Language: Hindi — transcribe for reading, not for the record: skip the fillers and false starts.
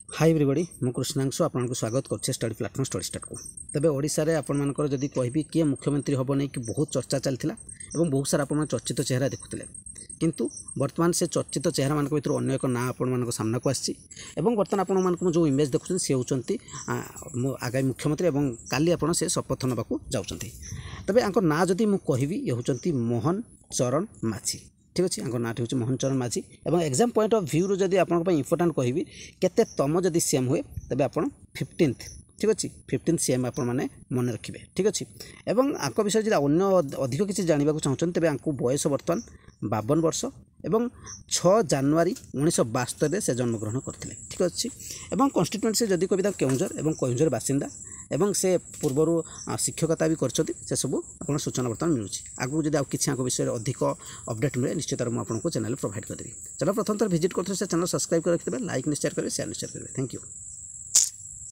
हाय एवरीबॉडी मु कृष्णांशु आपको स्वागत कर स्टडी प्लाटफॉर्म स्टडी स्टार्ट को तेज ओडिशा रे आपनकर जदि कहबी किए मुख्यमंत्री हम नहीं कि बहुत चर्चा चलता और बहुत सारा आप चर्चित चेहरा देखुले किंतु वर्तमान से चर्चित चेहरा मान भर अन्य एक ना आपण सामना को आसी बर्तमान आपण जो इमेज देखुं सी होती आगामी मुख्यमंत्री और काली आप शपथ नाक जाऊँच तेज आंक ना जदि मुझे कहबी ये होती मोहन चरण माझी। ठीक अच्छे ना हूँ मोहन चरण माझी और एग्जाम पॉइंट ऑफ व्यू रू जब आप इंपोर्टाट कहबी केते तम जदि सीएम हुए तेज आप 15th ठीक अच्छे 15th सीएम आप मन रखिए। ठीक अच्छे एवं आंक विषय जब अन्य अधिक किसी जानवा चाहते तेज आपको बयस बर्तमान 52 वर्ष एवं 6 जानुआरी 1972 से जन्मग्रहण करते। ठीक अच्छे एवं कन्स्टिट्यूएंसी जदि कविता केउंझर एवं केउंझर बासिंदा एवं से पूर्वर शिक्षकता भी कर सब आप सूचना बर्तमान मिलूँ। आगू जब किसी विषय अधिक अपडेट मिले निश्चित मुझे चैनल प्रोवाइड करदेवी। चलो प्रथम थर भिजिट करते चैनल सब्सक्राइब कर रखिए, लाइक निश्चय करेंगे, शेयर निश्चय करेंगे। Thank you.